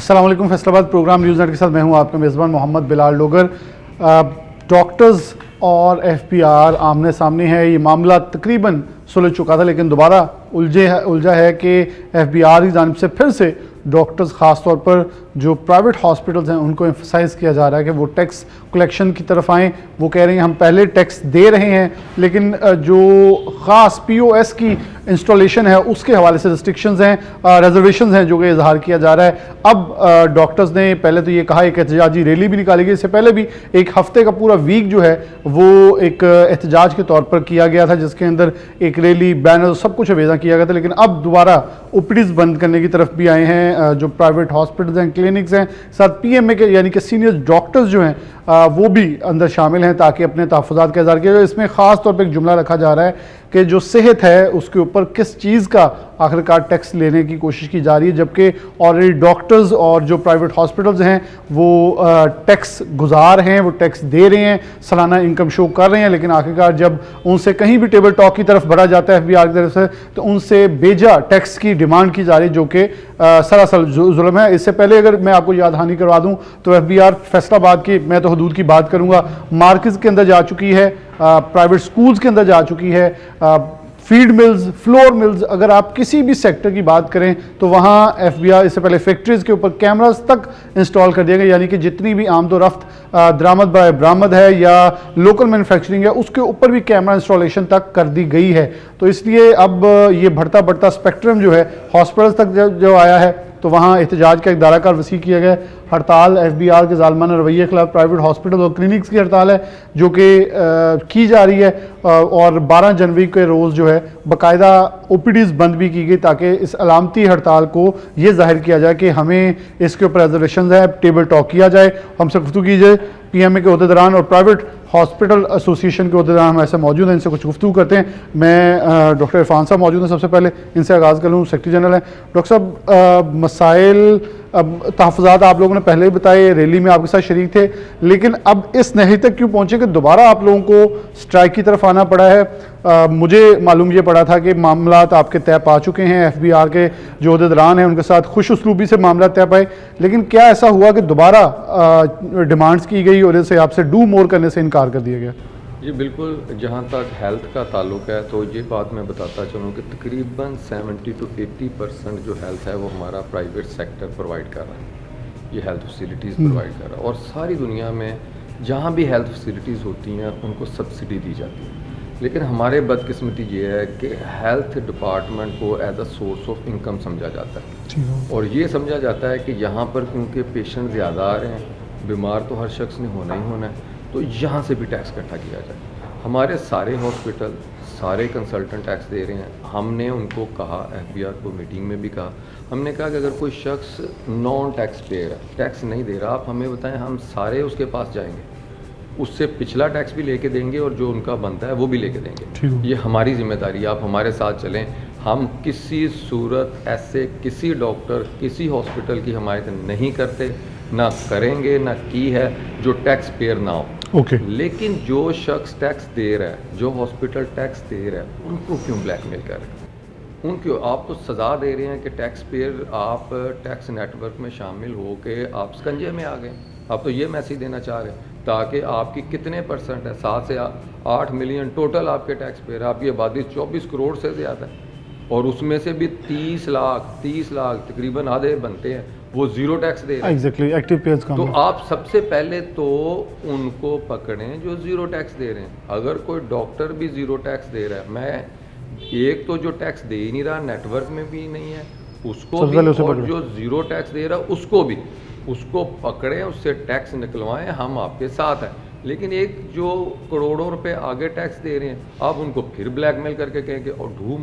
अस्सलाम वालेकुम। Faisalabad programme news net के साथ मैं हूं आपका मेज़बान मोहम्मद बिलाल लोगर। डॉक्टर्स और एफबीआर आमने सामने है। ये मामला तकरीबन सुलझ चुका था, लेकिन दोबारा उलझा है कि एफबीआर की जानिब से फिर से डॉक्टर्स ख़ास तौर पर जो प्राइवेट हॉस्पिटल्स हैं उनको एम्फसाइज़ किया जा रहा है कि वो टैक्स कलेक्शन की तरफ आएँ। वो कह रहे हैं हम पहले टैक्स दे रहे हैं, लेकिन जो ख़ास पीओएस की इंस्टॉलेशन है उसके हवाले से रिस्ट्रिक्शंस हैं, रिजर्वेशंस हैं जो कि इजहार किया जा रहा है। अब डॉक्टर्स ने पहले तो ये कहा एक एहतजाजी रैली भी निकाली गई। इससे पहले भी एक हफ्ते का पूरा वीक जो है वो एक एहतजाज के तौर पर किया गया था, जिसके अंदर एक रैली, बैनर, सब कुछ अवेजा किया गया था। लेकिन अब दोबारा ओपीडीज बंद करने की तरफ भी आए हैं जो प्राइवेट हॉस्पिटल्स हैं, क्लिनिक्स हैं। साथ पीएमए के यानी कि सीनियर डॉक्टर्स जो हैं वो भी अंदर शामिल हैं ताकि अपने तहफ़्फ़ुज़ात का इज़हार किया जाए। इसमें ख़ास तौर पर एक जुमला रखा जा रहा है कि जो सेहत है उसके ऊपर किस चीज़ का आखिरकार टैक्स लेने की कोशिश की जा रही है, जबकि ऑलरेडी डॉक्टर्स और जो प्राइवेट हॉस्पिटल्स हैं वो टैक्स गुजार हैं, वो टैक्स दे रहे हैं, सालाना इनकम शो कर रहे हैं। लेकिन आखिरकार जब उनसे कहीं भी टेबल टॉक की तरफ बढ़ा जाता है एफबीआर की तरफ से, तो उनसे बेजा टैक्स की डिमांड की जा रही है, जो कि सरासर जुल्म है। इससे पहले अगर मैं आपको याद दहानी करवा दूँ तो एफबीआर फैसलाबाद की, मैं तो हदूद की बात करूँगा, मार्केट्स के अंदर जा चुकी है, प्राइवेट स्कूल्स के अंदर जा चुकी है, फीड मिल्स, फ्लोर मिल्स, अगर आप किसी भी सेक्टर की बात करें तो वहाँ एफबीआर इससे पहले फैक्ट्रीज़ के ऊपर कैमरास तक इंस्टॉल कर दिए गए। यानी कि जितनी भी आमदोरफ्त दरामद बरामद है या लोकल मैन्युफैक्चरिंग है उसके ऊपर भी कैमरा इंस्टॉलेशन तक कर दी गई है। तो इसलिए अब ये बढ़ता स्पेक्ट्रम जो है हॉस्पिटल्स तक जो आया है, तो वहाँ एहतजाज का एक दायरा वसी किया गया। हड़ताल एफबीआर के ज़ालिमाना रवैये के खिलाफ प्राइवेट हॉस्पिटल और क्लिनिक्स की हड़ताल है जो कि की जा रही है, और 12 जनवरी के रोज़ जो है बाकायदा ओपीडीज़ बंद भी की गई ताकि इस अलामती हड़ताल को ये जाहिर किया जाए कि हमें इसके ऊपर रिजर्वेशन है, टेबल टॉक किया जाए, हमसे गुफ्तगू की जाए। पीएमए के अहदेदारान और प्राइवेट हॉस्पिटल एसोसिएशन के अहदेदारान हम ऐसे मौजूद हैं, इनसे कुछ गुफ्तगू करते हैं। मैं डॉक्टर इरफान साहब मौजूद हैं, सबसे पहले इनसे आगाज़ कर लूँ। सेक्रेटरी जनरल हैं डॉक्टर साहब, मसाइल तहफ़्फ़ुज़ात आप लोगों ने पहले ही बताए, रैली में आपके साथ शरीक थे, लेकिन अब इस नही तक क्यों पहुँचे कि दोबारा आप लोगों को स्ट्राइक की तरफ आना पड़ा है। मुझे मालूम ये पड़ा था कि मामलात आपके तय पा चुके हैं, एफबीआर के जो अहदेदारान हैं उनके साथ खुश उसलूबी से मामला तय पाए, लेकिन क्या ऐसा हुआ कि दोबारा डिमांड्स की गई और इसे आपसे डू मोर करने से इनकार कर दिया गया? जी बिल्कुल, जहाँ तक हेल्थ का ताल्लुक है तो ये बात मैं बताता चलूँ कि तकरीबन 70 to 80% जो हेल्थ है वो हमारा प्राइवेट सेक्टर प्रोवाइड कर रहा है, ये हेल्थ फैसिलिटीज़ प्रोवाइड कर रहा है। और सारी दुनिया में जहाँ भी हेल्थ फैसिलिटीज़ होती हैं उनको सब्सिडी दी जाती है। लेकिन हमारे बदकिस्मती ये है कि हेल्थ डिपार्टमेंट को as a source of income समझा जाता है, और ये समझा जाता है कि यहाँ पर क्योंकि पेशेंट ज़्यादा आ रहे हैं, बीमार तो हर शख्स ने होना ही होना है, तो यहाँ से भी टैक्स इकट्ठा किया जाए। हमारे सारे हॉस्पिटल, सारे कंसल्टेंट टैक्स दे रहे हैं। हमने उनको कहा, एफबीआर को मीटिंग में भी कहा, हमने कहा कि अगर कोई शख्स नॉन टैक्स पेयर है, टैक्स नहीं दे रहा, आप हमें बताएं, हम सारे उसके पास जाएंगे, उससे पिछला टैक्स भी लेके देंगे और जो उनका बनता है वो भी लेके देंगे। ये हमारी जिम्मेदारी है, आप हमारे साथ चलें। हम किसी सूरत ऐसे किसी डॉक्टर, किसी हॉस्पिटल की हिमायत नहीं करते, ना करेंगे, ना की है जो टैक्स पेयर ना हो। लेकिन जो शख्स टैक्स दे रहा है, जो हॉस्पिटल टैक्स दे रहा है, उनको क्यों ब्लैकमेल कर रहे हैं? उनको आप तो सज़ा दे रहे हैं कि टैक्स पेयर, आप टैक्स नेटवर्क में शामिल हो के आप स्कंजे में आ गए। आप तो ये मैसेज देना चाह रहे हैं ताकि आपकी कितने परसेंट है, 7 से 8 मिलियन टोटल आपके टैक्स पेयर, आपकी आबादी 24 करोड़ से ज़्यादा है, और उसमें से भी 30 लाख तकरीबन आधे बनते हैं वो ज़ीरो टैक्स दे रहे हैं। एग्जैक्टली, एक्टिव पेयर्स का। तो आप सबसे पहले तो उनको पकड़ें जो ज़ीरो टैक्स दे रहे हैं। अगर कोई डॉक्टर भी ज़ीरो टैक्स दे रहा है, मैं एक तो जो टैक्स दे ही नहीं रहा, नेटवर्क में भी नहीं है, उसको भी, और जो ज़ीरो टैक्स दे रहा है उसको भी, उसको पकड़ें, उससे टैक्स निकलवाएं, हम आपके साथ हैं। लेकिन एक जो करोड़ों रुपए आगे टैक्स दे रहे हैं, आप उनको फिर ब्लैकमेल करके कहेंगे और डू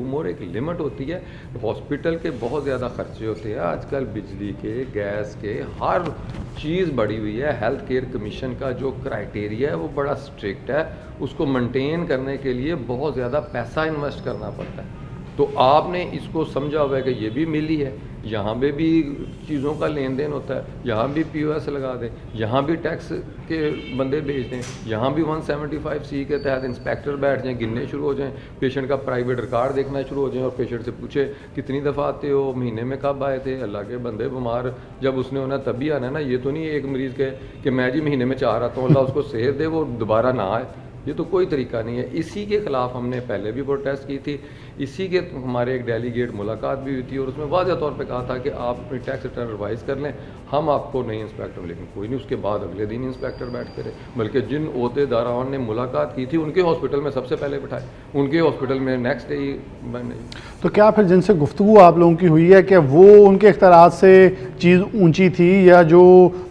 मोर। एक लिमिट होती है। हॉस्पिटल के बहुत ज़्यादा खर्चे होते हैं आजकल, बिजली के, गैस के, हर चीज़ बढ़ी हुई है। हेल्थ केयर कमीशन का जो क्राइटेरिया है वो बड़ा स्ट्रिक्ट है, उसको मेंटेन करने के लिए बहुत ज़्यादा पैसा इन्वेस्ट करना पड़ता है। तो आपने इसको समझा हुआ है कि ये भी मिली है, यहाँ पे भी चीज़ों का लेन देन होता है, यहाँ भी POS लगा दें, यहाँ भी टैक्स के बंदे भेज दें, यहाँ भी 175C के तहत इंस्पेक्टर बैठ जाएं, गिनने शुरू हो जाएं, पेशेंट का प्राइवेट रिकॉर्ड देखना शुरू हो जाएं और पेशेंट से पूछे कितनी दफ़ा आते हो, महीने में कब आए थे। अल्लाह के बंदे बीमार जब उसने होना तभी आना है ना, ये तो नहीं एक मरीज़ के कि मैं जी महीने में 4 आता हूँ, अल्लाह उसको सेहत दे वो दोबारा ना आए। ये तो कोई तरीका नहीं है। इसी के ख़िलाफ़ हमने पहले भी प्रोटेस्ट की थी, इसी के हमारे एक डेलीगेट मुलाकात भी हुई थी और उसमें वाज़ह तौर पे कहा था कि आप अपनी टैक्स रिटर्न रिवाइज़ कर लें, हम आपको नहीं इंस्पेक्टर, लेकिन कोई नहीं। उसके बाद अगले दिन इंस्पेक्टर बैठते रहे, बल्कि जिन ओहदेदारान ने मुलाकात की थी उनके हॉस्पिटल में सबसे पहले बिठाए, उनके हॉस्पिटल में नेक्स्ट डे ही बने। तो क्या फिर जिनसे गुफ्तगू आप लोगों की हुई है कि वो उनके इख्तियारात से चीज़ ऊंची थी या जो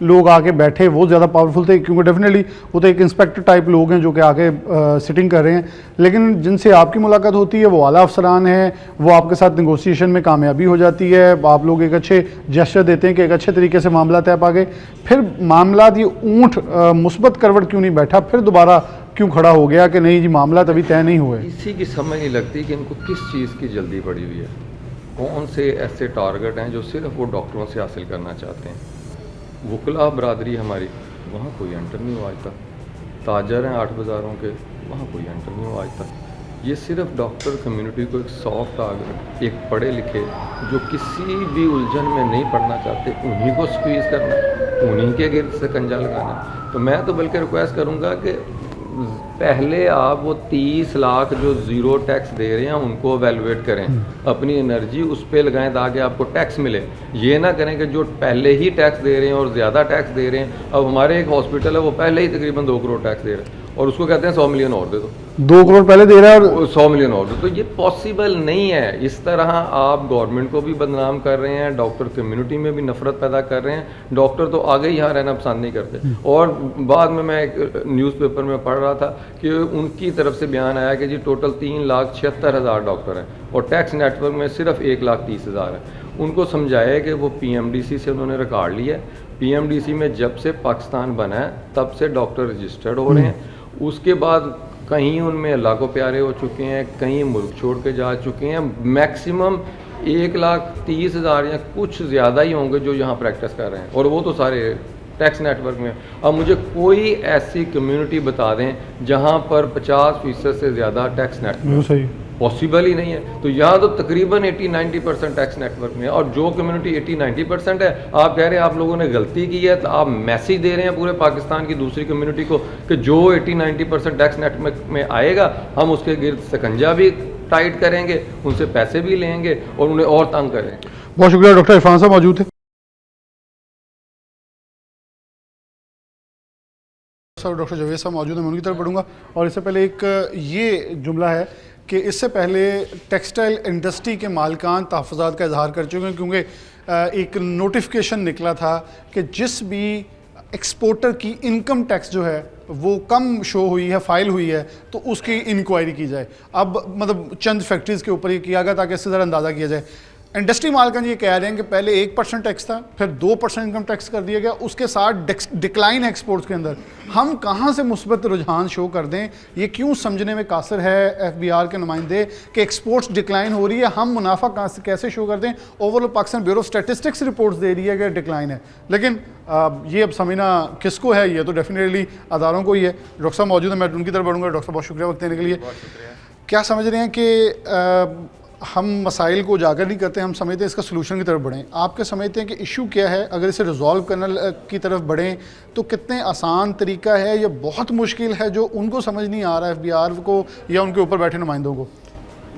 लोग आके बैठे वो ज़्यादा पावरफुल थे? क्योंकि डेफिनेटली वो तो एक इंस्पेक्टर टाइप लोग हैं जो कि आके सिटिंग कर रहे हैं, लेकिन जिनसे आपकी मुलाकात होती है वो आला अफसरान हैं, वो आपके साथ नेगोशिएशन में कामयाबी हो जाती है, आप लोग एक अच्छे जेस्चर देते हैं कि एक अच्छे तरीके से मामला तय पा गए, फिर मामला ये ऊँट मुस्बत करवट क्यों नहीं बैठा, फिर दोबारा क्यों खड़ा हो गया कि नहीं जी मामला तभी तय नहीं हुए? इसी की समझ नहीं लगती कि इनको किस चीज़ की जल्दी पड़ी हुई है, कौन से ऐसे टारगेट हैं जो सिर्फ वो डॉक्टरों से हासिल करना चाहते हैं। वकला बरादरी हमारी, वहाँ कोई एंटर नहीं हुआ आज तक। ताजर हैं 8 बाज़ारों के, वहाँ कोई एंटर नहीं हुआ आज तक। ये सिर्फ डॉक्टर कम्युनिटी को एक सॉफ्ट टारगेट, एक पढ़े लिखे जो किसी भी उलझन में नहीं पढ़ना चाहते, उन्हीं को स्क्वीज़ करना, उन्हीं के गिर्द से कंजा लगाना। तो मैं तो बल्कि रिक्वेस्ट करूँगा कि पहले आप वो 30 लाख जो ज़ीरो टैक्स दे रहे हैं उनको एवेलुएट करें, अपनी एनर्जी उस पर लगाएं ताकि आपको टैक्स मिले। ये ना करें कि जो पहले ही टैक्स दे रहे हैं और ज़्यादा टैक्स दे रहे हैं, अब हमारे एक हॉस्पिटल है वो पहले ही तकरीबन 2 करोड़ टैक्स दे रहे हैं और उसको कहते हैं 100 मिलियन और दे दो। 2 करोड़ पहले दे रहा है और 100 मिलियन और दो, तो ये पॉसिबल नहीं है। इस तरह आप गवर्नमेंट को भी बदनाम कर रहे हैं, डॉक्टर कम्युनिटी में भी नफरत पैदा कर रहे हैं। डॉक्टर तो आगे ही यहाँ रहना पसंद नहीं करते। और बाद में मैं एक न्यूज़पेपर में पढ़ रहा था कि उनकी तरफ से बयान आया कि जी टोटल 3,76,000 डॉक्टर हैं और टैक्स नेटवर्क में सिर्फ 1,30,000 है। उनको समझाया कि वो PMDC से उन्होंने रिकॉर्ड लिया है, PMDC में जब से पाकिस्तान बना है तब से डॉक्टर रजिस्टर्ड हो रहे हैं। उसके बाद कहीं उनमें अल्लाह को प्यारे हो चुके हैं, कहीं मुल्क छोड़ के जा चुके हैं। मैक्सिमम 1,30,000 या कुछ ज़्यादा ही होंगे जो यहाँ प्रैक्टिस कर रहे हैं और वो तो सारे टैक्स नेटवर्क में। अब मुझे कोई ऐसी कम्युनिटी बता दें जहाँ पर 50% से ज़्यादा टैक्स नेटवर्क, सही पॉसिबल ही नहीं है। तो यहाँ तो तकरीबन 80-90% टैक्स नेटवर्क में है और जो कम्युनिटी 80-90% है, आप कह रहे हैं आप लोगों ने गलती की है, तो आप मैसेज दे रहे हैं पूरे पाकिस्तान की दूसरी कम्युनिटी को कि जो 80-90% टैक्स नेटवर्क में आएगा हम उसके गिर्द शिकंजा भी टाइट करेंगे, उनसे पैसे भी लेंगे और उन्हें और तंग करेंगे। बहुत शुक्रिया। डॉक्टर इरफान साहब मौजूद थे। डॉक्टर जावेद साहब मौजूद है, मैं उनकी तरफ बढ़ूंगा और इससे पहले एक ये जुमला है कि इससे पहले टेक्सटाइल इंडस्ट्री के मालिकान तहफ़्फ़ुज़ात का इजहार कर चुके हैं, क्योंकि एक नोटिफिकेशन निकला था कि जिस भी एक्सपोर्टर की इनकम टैक्स जो है वो कम शो हुई है, फाइल हुई है, तो उसकी इंक्वायरी की जाए। अब मतलब चंद फैक्ट्रीज़ के ऊपर ये किया गया ताकि इससे ज़रा अंदाज़ा किया जाए। इंडस्ट्री मालिकान ये कह रहे हैं कि पहले 1% टैक्स था, फिर 2% इनकम टैक्स कर दिया गया, उसके साथ डिक्लाइन एक्सपोर्ट्स के अंदर हम कहाँ से मुस्बत रुझान शो कर दें? ये क्यों समझने में कासर है FBR के नुमाइंदे कि एक्सपोर्ट्स डिक्लाइन हो रही है, हम मुनाफा कैसे शो कर दें? Overall Pakistan bureau of statistics reports दे रही है कि डिक्लाइन है, लेकिन ये अब समझना किसको है? ये तो डेफिनेटली अदारों को ही है। डॉक्टर साहब मौजूद है, मैं उनकी तरफ बढ़ूँगा। डॉक्टर साहब बहुत शुक्रिया वक्त देने के लिए। क्या समझ रहे हैं कि हम मसाइल को उजागर नहीं करते, हम समझते हैं इसका सलूशन की तरफ बढ़ें? आपके समझते हैं कि इशू क्या है? अगर इसे रिजॉल्व करने की तरफ बढ़ें तो कितने आसान तरीका है या बहुत मुश्किल है जो उनको समझ नहीं आ रहा FBR को या उनके ऊपर बैठे नुमाइंदों को?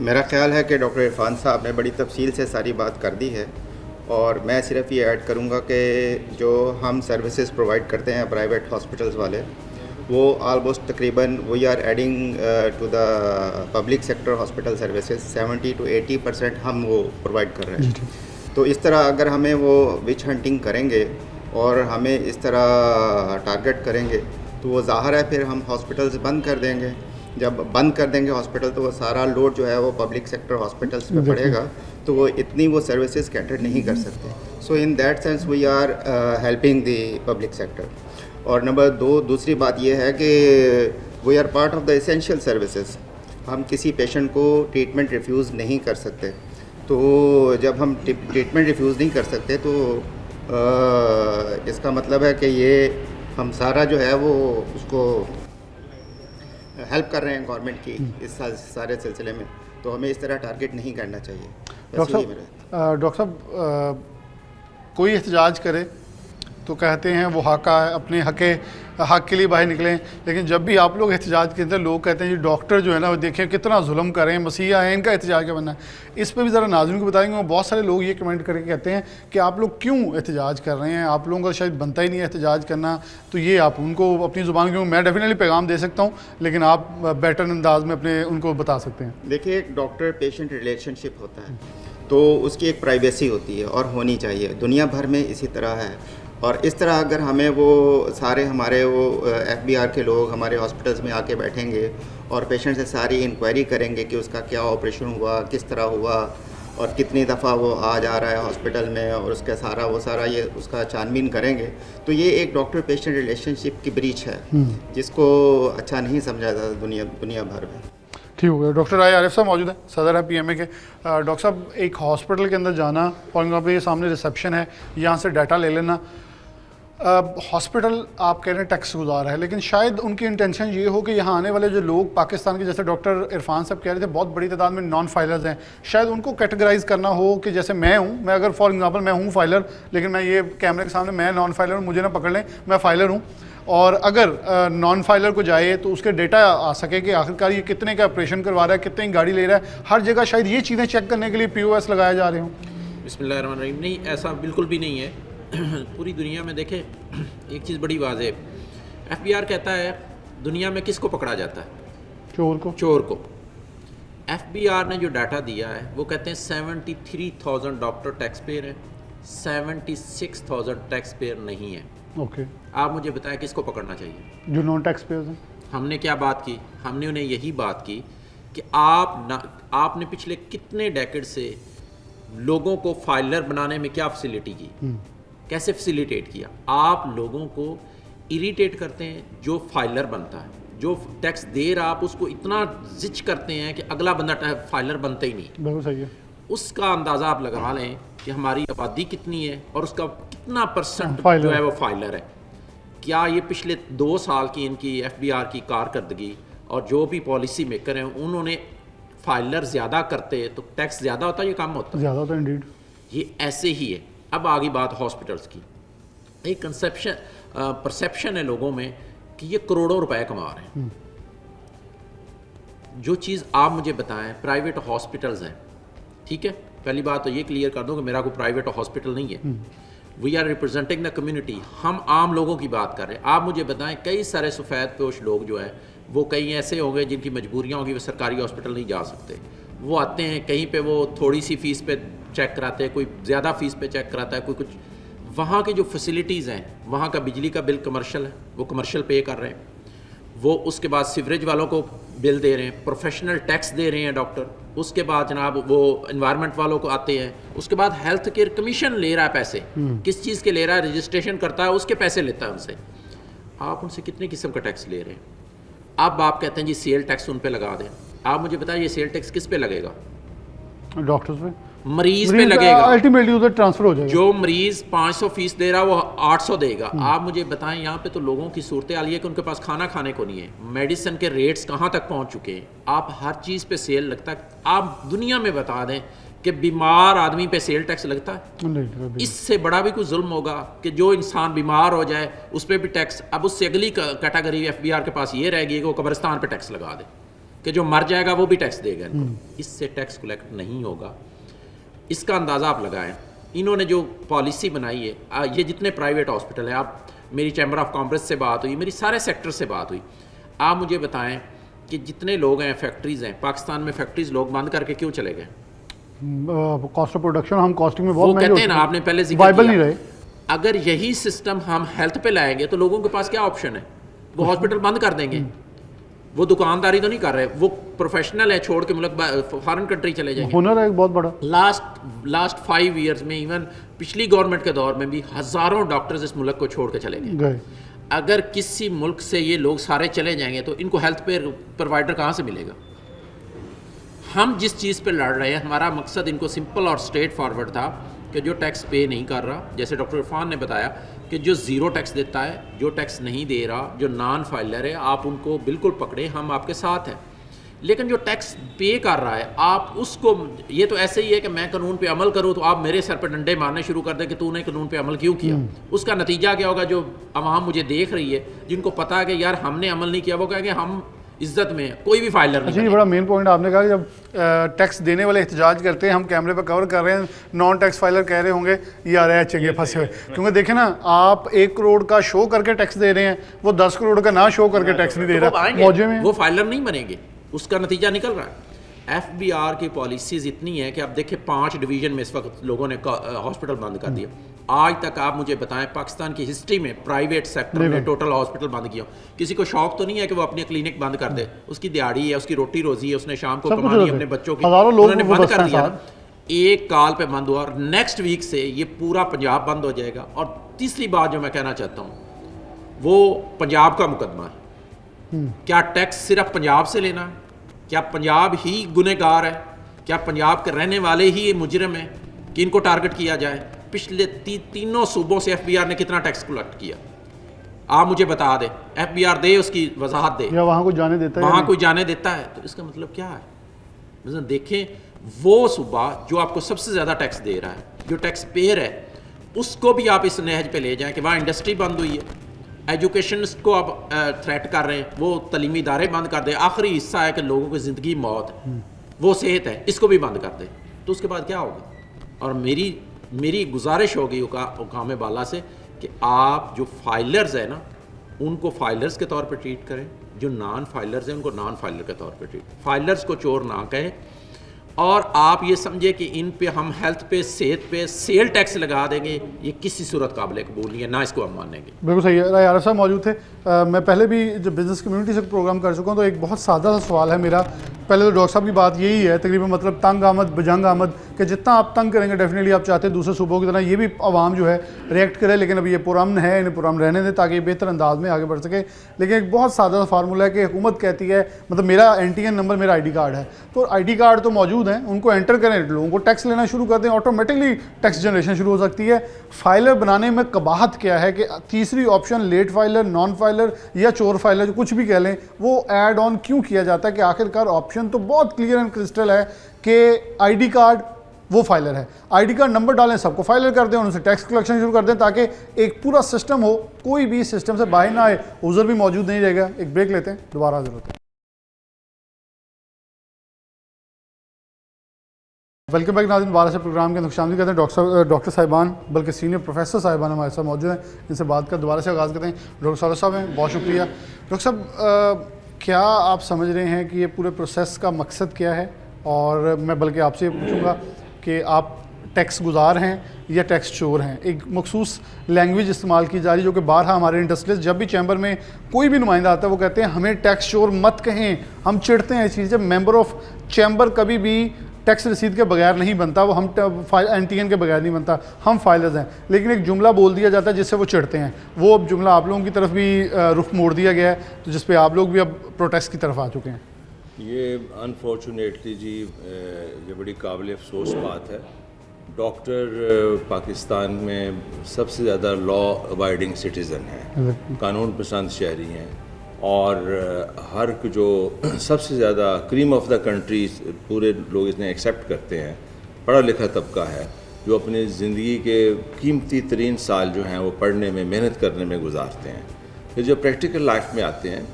मेरा ख्याल है कि डॉक्टर इरफान साहब ने बड़ी तफसील से सारी बात कर दी है और मैं सिर्फ ये ऐड करूँगा कि जो हम सर्विसेज प्रोवाइड करते हैं प्राइवेट हॉस्पिटल्स वाले, वो आलमोस्ट तकरीबन we are adding to the public sector hospital services 70 to 80% हम वो प्रोवाइड कर रहे हैं। तो इस तरह अगर हमें वो विच हंटिंग करेंगे और हमें इस तरह टारगेट करेंगे तो वो ज़ाहिर है फिर हम हॉस्पिटल्स बंद कर देंगे। जब बंद कर देंगे हॉस्पिटल तो वो सारा लोड जो है वो पब्लिक सेक्टर हॉस्पिटल्स पे पड़ेगा, तो वो इतनी वो सर्विसेज कैटर नहीं कर सकते। So in that sense we are helping the public sector. और नंबर 2 दूसरी बात ये है कि we are part of the essential services. हम किसी पेशेंट को ट्रीटमेंट रिफ्यूज़ नहीं कर सकते। तो जब हम ट्रीटमेंट रिफ्यूज़ नहीं कर सकते तो इसका मतलब है कि ये हम सारा जो है वो उसको हेल्प कर रहे हैं गवर्नमेंट की इस सारे सिलसिले में। तो हमें इस तरह टारगेट नहीं करना चाहिए। डॉक्टर साहब कोई एहतजाज करे तो कहते हैं वो हक अपने हक के लिए बाहर निकलें, लेकिन जब भी आप लोग एहतजाज करते हैं लोग कहते हैं जी डॉक्टर जो है ना वो देखें कितना जुल्म कर रहे हैं, मसीहा है, इनका एहतजाज क्या बनना है। इस पर भी ज़रा नाज़रीन को बताएंगे। बहुत सारे लोग ये कमेंट करके कहते हैं कि आप लोग क्यों एहतजाज कर रहे हैं, आप लोगों का शायद बनता ही नहीं है एहतजाज करना। तो ये आप उनको अपनी ज़ुबान के मैं डेफिनेटली पैगाम दे सकता हूँ, लेकिन आप बेटर अंदाज में अपने उनको बता सकते हैं। देखिए, एक डॉक्टर पेशेंट रिलेशनशिप होता है तो उसकी एक प्राइवेसी होती है और होनी चाहिए। दुनिया भर में इसी तरह है। और इस तरह अगर हमें वो सारे हमारे वो FBI के लोग हमारे हॉस्पिटल्स में आके बैठेंगे और पेशेंट से सारी इंक्वायरी करेंगे कि उसका क्या ऑपरेशन हुआ, किस तरह हुआ और कितनी दफ़ा वो आ जा रहा है हॉस्पिटल में, और उसका सारा ये उसका छानबीन करेंगे, तो ये एक डॉक्टर पेशेंट रिलेशनशिप की ब्रीच है जिसको अच्छा नहीं समझा जाता दुनिया भर में। ठीक हो गया। डॉक्टर आरिफ साहब मौजूद है, सदर है PMA के। डॉक्टर साहब, एक हॉस्पिटल के अंदर जाना, और यहाँ पे सामने रिसेप्शन है, यहाँ से डाटा ले लेना। हॉस्पिटल आप कह रहे हैं टैक्स गुजार है, लेकिन शायद उनकी इंटेंशन ये हो कि यहाँ आने वाले जो लोग पाकिस्तान के, जैसे डॉक्टर इरफान साहब कह रहे थे, बहुत बड़ी तादाद में नॉन फाइलर्स हैं, शायद उनको कैटेगराइज करना हो कि जैसे मैं हूँ, मैं अगर फॉर एग्जांपल मैं हूँ फाइलर, लेकिन मैं ये कैमरे के सामने मैं नॉन फाइलर हूँ, मुझे ना पकड़ लें, मैं फाइलर हूँ। और अगर नॉन फाइलर को जाए तो उसके डेटा आ सके कि आखिरकार ये कितने का ऑपरेशन करवा रहा है, कितने की गाड़ी ले रहा है। हर जगह शायद ये चीज़ें चेक करने के लिए POS लगाए जा रहे हों। बिस्मिल्लाहिर्रहमानिर्रहीम। नहीं, ऐसा बिल्कुल भी नहीं है। पूरी दुनिया में देखें, एक चीज़ बड़ी वाज़ेह, FBR कहता है दुनिया में किसको पकड़ा जाता है? चोर को। FBR ने जो डाटा दिया है वो कहते हैं 73,000 डॉक्टर टैक्स पेयर है, 76,000 टैक्स पेयर नहीं है। ओके, आप मुझे बताएं किसको पकड़ना चाहिए? जो नॉन टैक्स पेयर्स हैं। हमने क्या बात की? हमने उन्हें यही बात की कि आपने पिछले कितने डेकेड से लोगों को फाइलर बनाने में क्या फैसिलिटी की, कैसे फैसिलिटेट किया? आप लोगों को इरिटेट करते हैं जो फाइलर बनता है, जो टैक्स दे रहा, आप उसको इतना जिच करते हैं कि अगला बंदा फाइलर बनता ही नहीं। बिल्कुल सही है। उसका अंदाज़ा आप लगा लें कि हमारी आबादी कितनी है और उसका कितना परसेंट जो है वो फाइलर है। क्या ये पिछले 2 साल की इनकी FBR की कारकर्दगी और जो भी पॉलिसी मेकर हैं उन्होंने फाइलर ज़्यादा करते तो टैक्स ज़्यादा होता, ये कम होता? ज़्यादा होता है इंडीड। ये ऐसे ही है। अब आगे बात हॉस्पिटल्स की। एक परसेप्शन है लोगों में कि ये करोड़ों रुपए कमा रहे हैं। जो चीज़ आप मुझे बताएं, प्राइवेट हॉस्पिटल्स हैं, ठीक है, पहली बात तो ये क्लियर कर दूं कि मेरा कोई प्राइवेट हॉस्पिटल नहीं है। We are representing the community, हम आम लोगों की बात कर रहे हैं। आप मुझे बताएं, कई सारे सफ़ेद पोश लोग जो हैं वो कई ऐसे होंगे जिनकी मजबूरियाँ होंगी, वो सरकारी हॉस्पिटल नहीं जा सकते। वो आते हैं कहीं पे, वो थोड़ी सी फ़ीस पे चेक कराते हैं, कोई ज़्यादा फ़ीस पे चेक कराता है, कोई कुछ। वहाँ की जो फैसिलिटीज़ हैं, वहाँ का बिजली का बिल कमर्शियल है, वो कमर्शियल पे कर रहे हैं। वो उसके बाद सीवरेज वालों को बिल दे रहे हैं, प्रोफेशनल टैक्स दे रहे हैं डॉक्टर। उसके बाद जनाब वो एनवायरनमेंट वालों को आते हैं। उसके बाद हेल्थ केयर कमीशन ले रहा है पैसे, किस चीज़ के ले रहा है? रजिस्ट्रेशन करता है, उसके पैसे लेता है उनसे। आप उनसे कितने किस्म का टैक्स ले रहे हैं? अब आप कहते हैं जी सेल टैक्स उन पे लगा दें। आप मुझे बताइए ये सेल टैक्स किस पे लगेगा? डॉक्टर्स पे, मरीज पे लगेगा। अल्टीमेटली उधर ट्रांसफर हो जाएगा। जो मरीज 500 फीस दे रहा है वो 800 देगा। आप मुझे बताएं, यहाँ पे तो लोगों की सूरत हाल ये कि उनके पास खाना खाने को नहीं है। मेडिसिन के रेट्स कहाँ तक पहुँच चुके हैं? आप हर चीज़ पे सेल लगता है। आप दुनिया में बता दें कि बीमार आदमी पे सेल टैक्स लगता है? नहीं। इससे बड़ा भी कोई जुल्म होगा कि जो इंसान बीमार हो जाए उस पर भी टैक्स। अब उससे अगली कैटेगरी FBR के पास ये रहेगी कि वो कब्रिस्तान पे टैक्स लगा दे कि जो मर जाएगा वो भी टैक्स देगा इनको। इससे टैक्स कलेक्ट नहीं होगा। इसका अंदाज़ा आप लगाएं। इन्होंने जो पॉलिसी बनाई है, ये जितने प्राइवेट हॉस्पिटल हैं, आप मेरी चैम्बर ऑफ कॉमर्स से बात हुई, मेरी सारे सेक्टर से बात हुई, आप मुझे बताएं कि जितने लोग हैं, फैक्ट्रीज़ हैं पाकिस्तान में, फैक्ट्रीज़ लोग बंद करके क्यों चले गए? कॉस्ट ऑफ प्रोडक्शन, हम कॉस्टिंग में बहुत वो कहते हैं ना, आपने पहले जिक्र वाइबल किया, नहीं रहे। अगर यही सिस्टम हम हेल्थ पे लाएंगे तो लोगों के पास क्या ऑप्शन है? वो हॉस्पिटल बंद कर देंगे। वो दुकानदारी तो नहीं कर रहे, वो प्रोफेशनल है, छोड़ के मुल्क फॉरेन कंट्री चले जाएंगे। हुनर है एक बहुत बड़ा। लास्ट 5 ईयर्स में, इवन पिछली गवर्नमेंट के दौर में भी हज़ारों डॉक्टर्स इस मुल्क को छोड़ के चले गए। अगर किसी मुल्क से ये लोग सारे चले जाएंगे तो इनको हेल्थ पे प्रोवाइडर कहाँ से मिलेगा? हम जिस चीज़ पे लड़ रहे हैं, हमारा मकसद इनको सिंपल और स्ट्रेट फॉरवर्ड था कि जो टैक्स पे नहीं कर रहा, जैसे डॉक्टर इरफान ने बताया कि जो ज़ीरो टैक्स देता है, जो टैक्स नहीं दे रहा, जो नॉन फाइलर है, आप उनको बिल्कुल पकड़े, हम आपके साथ हैं। लेकिन जो टैक्स पे कर रहा है, आप उसको, ये तो ऐसे ही है कि मैं कानून पे अमल करूँ तो आप मेरे सर पर डंडे मारने शुरू कर दें कि तूने कानून पे अमल क्यों किया। उसका नतीजा क्या होगा? जो अवाम मुझे देख रही है, जिनको पता है कि यार हमने अमल नहीं किया, वो कहेंगे हम इज्जत में कोई भी फाइलर नहीं अच्छा, ये बनेगा। बड़ा मेन पॉइंट आपने कहा कि जब टैक्स देने वाले एहतजाज करते हैं, हम कैमरे पर कवर कर रहे हैं, नॉन टैक्स फाइलर कह रहे होंगे ये आ रहा है चंगे फंसे हुए, क्योंकि देखें ना, आप 1 करोड़ का शो करके टैक्स दे रहे हैं, वो 10 करोड़ का ना शो करके टैक्स नहीं दे तो वो रहा, आएंगे, मौजे में। वो फाइलर नहीं बनेंगे, उसका नतीजा निकल रहा है। FBR की पॉलिसीज़ इतनी है कि आप देखिए 5 डिवीज़न में इस वक्त लोगों ने हॉस्पिटल बंद कर दिया। आज तक आप मुझे बताएं पाकिस्तान की हिस्ट्री में प्राइवेट सेक्टर ने टोटल हॉस्पिटल बंद किया। किसी को शौक तो नहीं है कि वो अपनी क्लिनिक बंद कर दे, उसकी दिहाड़ी है, उसकी रोटी रोजी है, उसने शाम को सब कुछ कमानी होता है। अपने बच्चों की, हज़ारों लोग उन्होंने बंद वाबस्ता कर हैं दिया साहब। ना। एक काल पे बंद हुआ और नेक्स्ट वीक से ये पूरा पंजाब बंद हो जाएगा। और तीसरी बात जो मैं कहना चाहता हूँ, वो पंजाब का मुकदमा है। क्या टैक्स सिर्फ पंजाब से लेना है? क्या पंजाब ही गुनहगार है? क्या पंजाब के रहने वाले ही मुजरिम हैं कि इनको टारगेट किया जाए? पिछले तीनों सूबों से FBR ने कितना टैक्स कलेक्ट किया? आप मुझे बता दें, FBR दे, उसकी वजाहत दे। या वहाँ को जाने देता है, वहाँ कोई जाने देता है? तो इसका मतलब क्या है? मतलब देखें, वो सूबा जो आपको सबसे ज़्यादा टैक्स दे रहा है, जो टैक्स पेयर है, उसको भी आप इस नहज पे ले जाएं कि वहाँ इंडस्ट्री बंद हुई है, एजुकेशन को आप थ्रेट कर रहे हैं, वो तलीमी इदारे बंद कर दें। आखिरी हिस्सा है कि लोगों की ज़िंदगी मौत है, वो सेहत है, इसको भी बंद कर दें, तो उसके बाद क्या होगा? और मेरी गुजारिश होगी हुकाम बाला से कि आप जो फाइलर्स है ना, उनको फाइलर्स के तौर पर ट्रीट करें, जो नॉन फाइलर्स हैं उनको नॉन फाइलर के तौर पर ट्रीट। फाइलर्स को चोर ना कहें, और आप ये समझे कि इन पे हम हेल्थ पे, सेहत पे सेल टैक्स लगा देंगे, ये किसी सूरत काबिल कबूल नहीं है, ना इसको हम मानेंगे। बिल्कुल सही है। यार साहब मौजूद थे। मैं पहले भी जब बिज़नेस कम्युनिटी से प्रोग्राम कर चुका हूँ, तो एक बहुत सादा सा सवाल है मेरा। पहले तो डॉक्टर साहब की बात यही है तकरीबन, मतलब तंग आमद बजंग आमद, कि जितना आप तंग करेंगे डेफिनेटली आप चाहते हैं दूसरे सूबों की तरह ये भी आवाम जो है रिएक्ट करे, लेकिन अभी ये पुरअमन है, इन्हें पुरअमन रहने दें ताकि ये बेहतर अंदाज में आगे बढ़ सके। लेकिन एक बहुत सादा सा फार्मूला है कि हुकूमत कहती है, मतलब मेरा NTN नंबर मेरा ID कार्ड है, तो ID कार्ड तो मौजूद हैं, उनको एंटर करें, लोगों को टैक्स लेना शुरू कर दें, ऑटोमेटिकली टैक्स जनरेशन शुरू हो सकती है। फाइलर बनाने में कबाहत क्या है कि तीसरी option late filer, non filer या चोर फाइलर, जो कुछ भी कह लें, वो ऐड ऑन क्यों किया जाता है? कि आखिरकार ऑप्शन तो बहुत क्लियर एंड क्रिस्टल है कि ID कार्ड वो फाइलर है, ID कार्ड नंबर डालें, सबको फाइलर कर दें, उनसे टैक्स कलेक्शन शुरू कर दें, ताकि एक पूरा सिस्टम हो, कोई भी सिस्टम से बाहर ना आए। उज़र भी मौजूद नहीं रहेगा। एक ब्रेक लेते हैं, दोबारा हाजिर होते हैं। वेलकम बैक नाज़रीन, दोबारा से प्रोग्राम के नुकसान कहते हैं। डॉक्टर साहिबान, बल्कि सीनियर प्रोफेसर साहिबान हमारे साथ मौजूद हैं, इनसे बात कर दोबारा से आगाज़ करते हैं। डॉक्टर साहब साहब हैं, बहुत शुक्रिया। डॉक्टर साहब, क्या आप समझ रहे हैं कि ये पूरे प्रोसेस का मकसद क्या है? और मैं बल्कि आपसे पूछूंगा कि आप टैक्स गुजार हैं या टैक्स चोर हैं? एक मखसूस लैंग्वेज इस्तेमाल की जा रही है, जो कि बारहा हमारे इंडस्ट्रियलिस्ट जब भी चैम्बर में कोई भी नुमाइंदा आता है वो कहते हैं हमें टैक्स चोर मत कहें, हम चिढ़ते हैं इस चीज़। जब मेंबर ऑफ चैम्बर कभी भी टैक्स रसीद के बगैर नहीं बनता, वो हम NTN के बगैर नहीं बनता, हम फाइलर्स हैं, लेकिन एक जुमला बोल दिया जाता है जिससे वो चिढ़ते हैं। वो अब जुमला आप लोगों की तरफ भी रुख मोड़ दिया गया है, तो जिस पे आप लोग भी अब प्रोटेस्ट की तरफ आ चुके हैं। ये अनफॉर्चुनेटली जी ये बड़ी काबिल अफसोस बात है। डॉक्टर पाकिस्तान में सबसे ज़्यादा लॉ अबाइडिंग सिटीज़न हैं, कानून पसंद शहरी हैं, और हर जो सबसे ज़्यादा क्रीम ऑफ द कंट्री पूरे लोग इसने एक्सेप्ट करते हैं, पढ़ा लिखा तबका है, जो अपनी ज़िंदगी के कीमती तरीन साल जो हैं वो पढ़ने में, मेहनत करने में गुजारते हैं। फिर जब प्रैक्टिकल लाइफ में आते हैं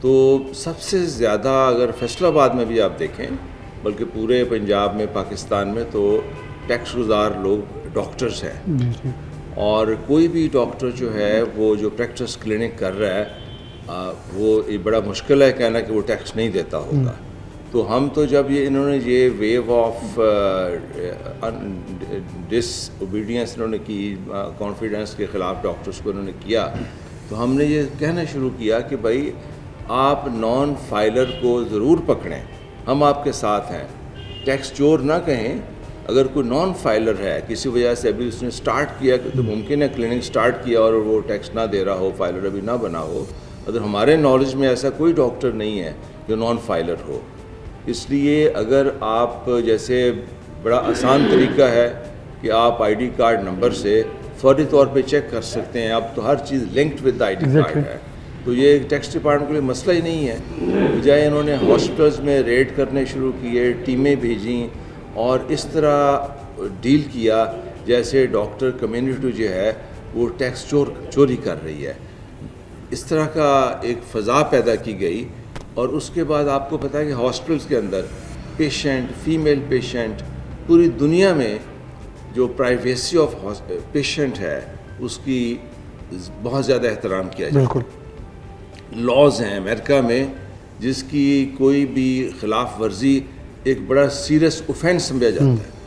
तो सबसे ज़्यादा, अगर फैसलाबाद में भी आप देखें, बल्कि पूरे पंजाब में, पाकिस्तान में, तो टैक्स गुजार लोग डॉक्टर्स हैं। और कोई भी डॉक्टर जो है वो जो प्रैक्टिस क्लिनिक कर रहा है, वो ये बड़ा मुश्किल है कहना कि वो टैक्स नहीं देता होगा। तो हम तो जब ये इन्होंने ये वेव ऑफ डिसओबीडियंस इन्होंने की, कॉन्फिडेंस के ख़िलाफ़ डॉक्टर्स को इन्होंने किया, तो हमने ये कहना शुरू किया कि भाई आप नॉन फाइलर को ज़रूर पकड़ें, हम आपके साथ हैं, टैक्स चोर ना कहें। अगर कोई नॉन फाइलर है किसी वजह से, अभी उसने स्टार्ट किया, तो मुमकिन है क्लिनिक स्टार्ट किया और वो टैक्स ना दे रहा हो, फाइलर अभी ना बना हो। अगर हमारे नॉलेज में ऐसा कोई डॉक्टर नहीं है जो नॉन फाइलर हो, इसलिए अगर आप जैसे बड़ा आसान तरीका है कि आप आईडी कार्ड नंबर से फौरी तौर पे चेक कर सकते हैं, अब तो हर चीज़ लिंक्ड विद आईडी कार्ड है, तो ये टैक्स डिपार्टमेंट के लिए मसला ही नहीं है। बजाय इन्होंने हॉस्पिटल्स में रेड करने शुरू किए, टीमें भेजी और इस तरह डील किया जैसे डॉक्टर कम्युनिटी जो है वो टैक्स चोरी कर रही है। इस तरह का एक फ़ज़ा पैदा की गई और उसके बाद आपको पता है कि हॉस्पिटल्स के अंदर पेशेंट, फीमेल पेशेंट, पूरी दुनिया में जो प्राइवेसी ऑफ पेशेंट है उसकी बहुत ज़्यादा एहतराम किया जाता है। लॉज हैं अमेरिका में जिसकी कोई भी खिलाफ वर्जी एक बड़ा सीरियस ऑफेंस समझा जाता है।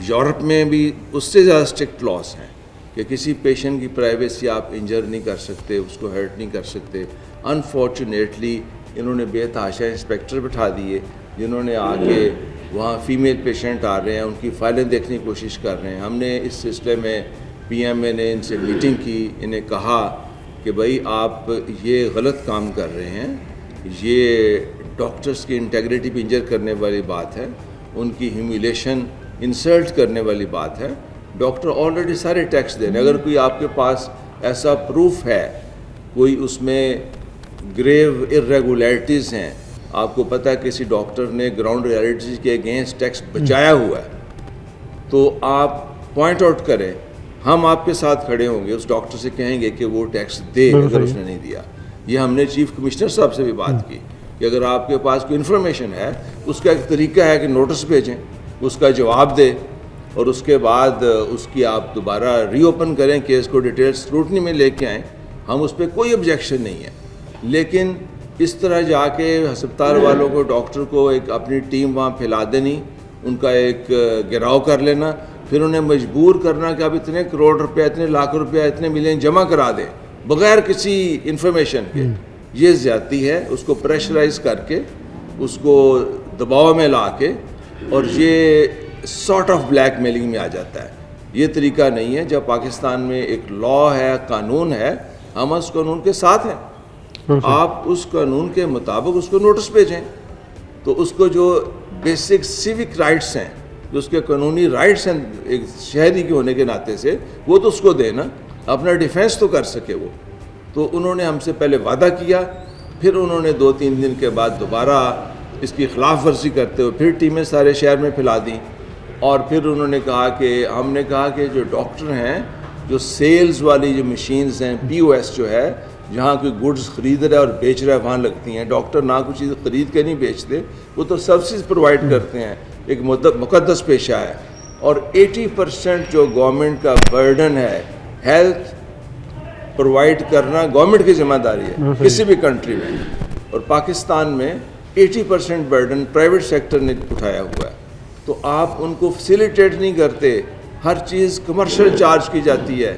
यूरोप में भी उससे ज़्यादा स्ट्रिक्ट लॉज हैं कि किसी पेशेंट की प्राइवेसी आप इंजर नहीं कर सकते, उसको हर्ट नहीं कर सकते। अनफॉर्चुनेटली इन्होंने बेतहाशा इंस्पेक्टर बिठा दिए जिन्होंने आके वहाँ फ़ीमेल पेशेंट आ रहे हैं उनकी फ़ाइलें देखने की कोशिश कर रहे हैं। हमने इस सिलसिले में पीएमए ने इनसे मीटिंग की, इन्हें कहा कि भाई आप ये गलत काम कर रहे हैं, ये डॉक्टर्स की इंटेग्रिटी पे इंजर करने वाली बात है, उनकी ह्यूमिलेशन, इंसल्ट करने वाली बात है। डॉक्टर ऑलरेडी सारे टैक्स दे रहे हैं, अगर कोई आपके पास ऐसा प्रूफ है, कोई उसमें ग्रेव इर्रेगुलरिटीज़ हैं, आपको पता है किसी डॉक्टर ने ग्राउंड रियलिटीज़ के अगेंस्ट टैक्स बचाया हुआ है, तो आप पॉइंट आउट करें, हम आपके साथ खड़े होंगे, उस डॉक्टर से कहेंगे कि वो टैक्स दे अगर उसने नहीं दिया। ये हमने चीफ कमिश्नर साहब से भी बात की कि अगर आपके पास कोई इन्फॉर्मेशन है, उसका एक तरीका है कि नोटिस भेजें, उसका जवाब दे और उसके बाद उसकी आप दोबारा रीओपन करें, केस को डिटेल स्क्रूटनी में लेके आएँ, हम उस पर कोई ऑब्जेक्शन नहीं है। लेकिन इस तरह जाके अस्पताल वालों को, डॉक्टर को एक अपनी टीम वहाँ फैला देनी, उनका एक गिराव कर लेना, फिर उन्हें मजबूर करना कि आप इतने करोड़ रुपया, इतने लाख रुपया, इतने मिलियन जमा करा दें बगैर किसी इंफॉर्मेशन के, ये ज़्यादती है। उसको प्रेशराइज करके, उसको दबाव में ला के, और ये सॉर्ट ऑफ ब्लैक मेलिंग में आ जाता है। ये तरीका नहीं है। जब पाकिस्तान में एक लॉ है, कानून है, हम उस कानून के साथ हैं, आप उस कानून के मुताबिक उसको नोटिस भेजें, तो उसको जो बेसिक सिविक राइट्स हैं, जो उसके कानूनी राइट्स हैं एक शहरी के होने के नाते से, वो तो उसको देना, अपना डिफेंस तो कर सके वो। तो उन्होंने हमसे पहले वादा किया, फिर उन्होंने 2-3 दिन के बाद दोबारा इसकी खिलाफ वर्जी करते हुए फिर टीमें सारे शहर में फैला दी, और फिर उन्होंने कहा कि हमने कहा कि जो डॉक्टर हैं, जो सेल्स वाली जो मशीन्स हैं, POS जो है, जहाँ कोई गुड्स खरीद रहा है और बेच रहा है वहाँ लगती हैं। डॉक्टर ना कुछ चीज़ खरीद के नहीं बेचते, वो तो सर्विसेज प्रोवाइड करते हैं, एक मुकद्दस पेशा है। और 80% जो गवर्नमेंट का बर्डन है हेल्थ प्रोवाइड करना, गवर्नमेंट की जिम्मेदारी है किसी भी कंट्री में, और पाकिस्तान में 80% बर्डन प्राइवेट सेक्टर ने उठाया हुआ है। तो आप उनको फैसिलिटेट नहीं करते, हर चीज़ कमर्शियल चार्ज की जाती है,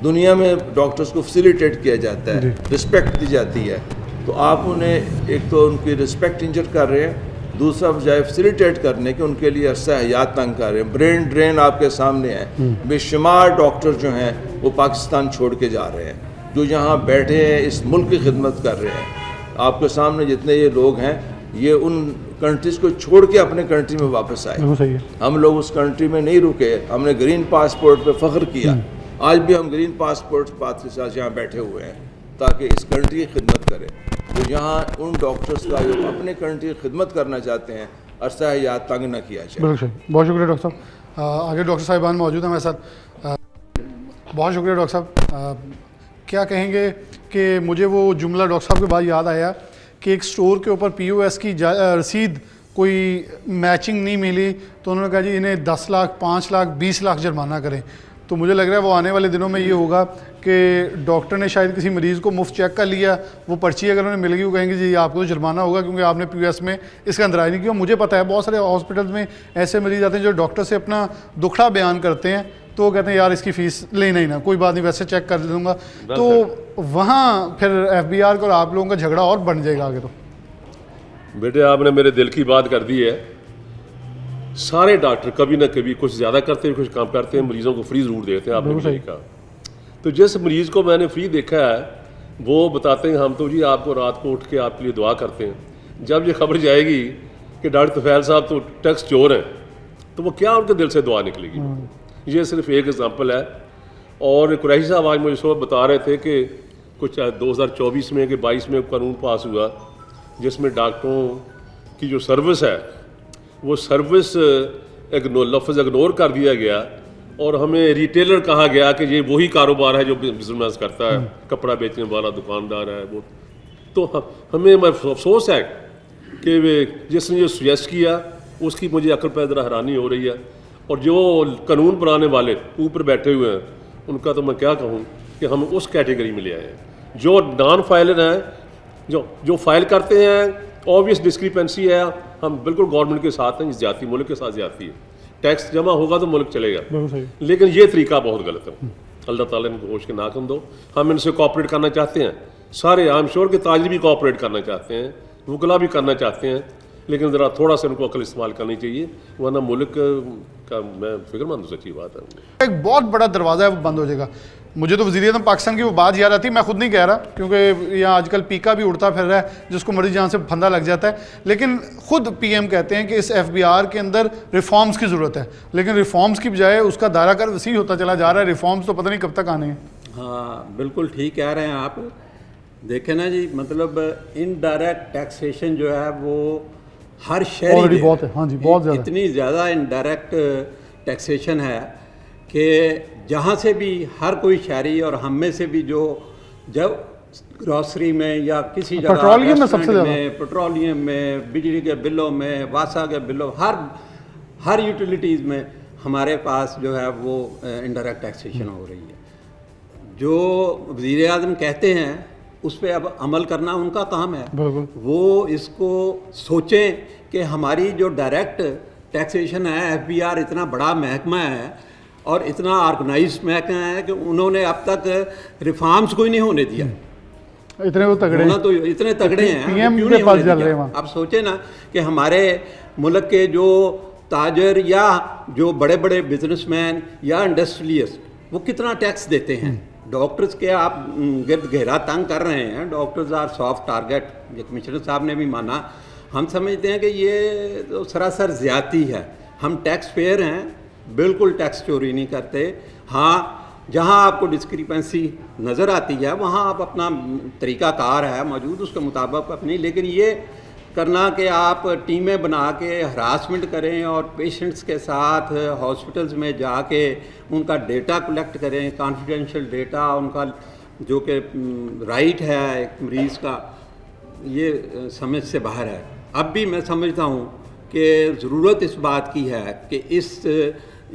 दुनिया में डॉक्टर्स को फैसिलिटेट किया जाता है, रिस्पेक्ट दी जाती है, तो आप उन्हें एक तो उनकी रिस्पेक्ट इंजर कर रहे हैं, दूसरा बजाय फैसिलिटेट करने के उनके लिए अरसा हयात तंग कर रहे हैं। ब्रेन ड्रेन आपके सामने है, बेशुमार डॉक्टर जो हैं वो पाकिस्तान छोड़ के जा रहे हैं, जो यहाँ बैठे हैं इस मुल्क की खिदमत कर रहे हैं। आपके सामने जितने ये लोग हैं, ये उन कंट्रीज़ को छोड़ के अपने कंट्री में वापस आए। हम लोग उस कंट्री में नहीं रुके, हमने ग्रीन पासपोर्ट पे फ़ख्र किया। आज भी हम ग्रीन पासपोर्ट बात के साथ यहाँ बैठे हुए हैं ताकि इस कंट्री की खिदमत करें। तो यहाँ उन डॉक्टर्स का जो अपने कंट्री की खिदमत करना चाहते हैं, अरसा हयात तंग न किया जाए। बिल्कुल, बहुत शुक्रिया डॉक्टर साहब। आगे डॉक्टर साहिबान मौजूद हैं हमारे साथ। बहुत शुक्रिया डॉक्टर साहब। क्या कहेंगे कि मुझे वो जुमला डॉक्टर साहब के बाद याद आया कि एक स्टोर के ऊपर POS की रसीद कोई मैचिंग नहीं मिली, तो उन्होंने कहा जी इन्हें 10 लाख, 5 लाख, 20 लाख जुर्माना करें। तो मुझे लग रहा है वो आने वाले दिनों में ये होगा कि डॉक्टर ने शायद किसी मरीज़ को मुफ्त चेक कर लिया, वो पर्ची अगर उन्हें मिल गई, वो कहेंगे जी आपको तो जुर्माना होगा क्योंकि आपने POS में इसका अंदराज नहीं किया। मुझे पता है बहुत सारे हॉस्पिटल्स में ऐसे मरीज़ आते हैं जो डॉक्टर से अपना दुखड़ा बयान करते हैं, तो वो कहते हैं यार इसकी फ़ीस लेना ही ना, कोई बात नहीं, वैसे चेक कर लूँगा। तो वहाँ फिर FBR को और आप लोगों का झगड़ा और बढ़ जाएगा आगे। तो बेटे आपने मेरे दिल की बात कर दी है। सारे डॉक्टर कभी ना कभी कुछ ज़्यादा करते हैं, कुछ कम करते हैं, मरीज़ों को फ्री ज़रूर देते हैं। आपने सही कहा। तो जिस मरीज़ को मैंने फ्री देखा है वो बताते हैं हम तो जी आपको रात को उठ के आपके लिए दुआ करते हैं। जब ये खबर जाएगी कि डॉक्टर तुफैल साहब तो टैक्स चोर हैं, तो वो क्या उनके दिल से दुआ निकलेगी। ये सिर्फ एक एग्जांपल है। और कुरैशी साहब आज मुझे सुबह बता रहे थे कि कुछ 2024 में कि 22 में कानून पास हुआ जिसमें डॉक्टरों की जो सर्विस है वो सर्विस लफ्ज़ इग्नोर कर दिया गया और हमें रिटेलर कहा गया कि ये वही कारोबार है जो बिजनेस करता है, कपड़ा बेचने वाला दुकानदार है वो। तो हमें अफसोस है कि जिसने ये सुजेस्ट किया उसकी मुझे अक्ल पे ज़रा हैरानी हो रही है। और जो कानून बनाने वाले ऊपर बैठे हुए हैं उनका तो मैं क्या कहूँ कि हम उस कैटेगरी में ले आए हैं। जो नॉन फाइलर हैं, जो फाइल करते हैं, ऑब्वियस डिस्क्रिपेंसी है, हम बिल्कुल गवर्नमेंट के साथ हैं, ज्यादती मुल्क के साथ ज्यादती है। टैक्स जमा होगा तो मुल्क चलेगा, लेकिन ये तरीका बहुत गलत है। अल्लाह ताला इनको होश के नाकम दो। हम इनसे कोऑपरेट करना चाहते हैं, सारे आई एम श्योर कि ताजिर भी कोऑपरेट करना चाहते हैं, वकला भी करना चाहते हैं, लेकिन ज़रा थोड़ा सा इनको अकल इस्तेमाल करनी चाहिए, वरना मुल्क का मैं फिक्रमंद हूँ। सच्ची बात है, एक बहुत बड़ा दरवाज़ा है वो बंद हो जाएगा। मुझे तो वज़ीर-ए-आज़म पाकिस्तान की वो बात याद आती है, मैं खुद नहीं कह रहा क्योंकि यहाँ आजकल पीका भी उड़ता फिर रहा है जिसको मर्जी जहाँ से फंदा लग जाता है, लेकिन खुद पीएम कहते हैं कि इस एफबीआर के अंदर रिफॉर्म्स की ज़रूरत है, लेकिन रिफॉर्म्स की बजाय उसका दायरा कर वसी होता चला जा रहा है। रिफॉर्म्स तो पता नहीं कब तक आने हैं। हाँ बिल्कुल ठीक कह रहे हैं आप। देखें ना जी, मतलब इनडायरेक्ट टैक्सेशन जो है वो हर शहरी ऑलरेडी बहुत है। हाँ जी, बहुत ज़्यादा, इतनी ज़्यादा इनडायरेक्ट टैक्सेशन है कि जहाँ से भी हर कोई शहरी और हम में से भी जो जब ग्रॉसरी में या किसी जगह पेट्रोलियम में सबसे ज़्यादा, पेट्रोलियम में, बिजली के बिलों में, वासा के बिलों, हर यूटिलिटीज़ में हमारे पास जो है वो इनडायरेक्ट टैक्सेशन हो रही है। जो वज़ीर-ए-आज़म कहते हैं उस पर अब अमल करना उनका काम है। वो इसको सोचें कि हमारी जो डायरेक्ट टैक्सेशन है, एफबीआर इतना बड़ा महकमा है और इतना ऑर्गेनाइज महकमा है कि उन्होंने अब तक रिफॉर्म्स को ही नहीं होने दिया। इतने वो तगड़े हैं, तो इतने तगड़े हैं, पीएम क्यों के नहीं पास होने चल रहे दिया? हैं। अब सोचे ना कि हमारे मुल्क के जो ताजर या जो बड़े बड़े बिजनेसमैन या इंडस्ट्रियलिस्ट वो कितना टैक्स देते हैं। डॉक्टर्स के आप गिर्द घेरा तंग कर रहे हैं, डॉक्टर्स आर सॉफ्ट टारगेट, ये कमिश्नर साहब ने भी माना। हम समझते हैं कि ये तो सरासर ज़्यादती है। हम टैक्स पेयर हैं, बिल्कुल टैक्स चोरी नहीं करते। हाँ, जहाँ आपको डिस्क्रिपेंसी नज़र आती है वहाँ आप अपना तरीक़ाकार है मौजूद, उसके मुताबिक अपनी, लेकिन ये करना कि आप टीमें बना के हरासमेंट करें और पेशेंट्स के साथ हॉस्पिटल्स में जाके उनका डेटा कलेक्ट करें, कॉन्फिडेंशियल डेटा, उनका जो कि राइट है एक मरीज़ का, ये समझ से बाहर है। अब भी मैं समझता हूँ कि ज़रूरत इस बात की है कि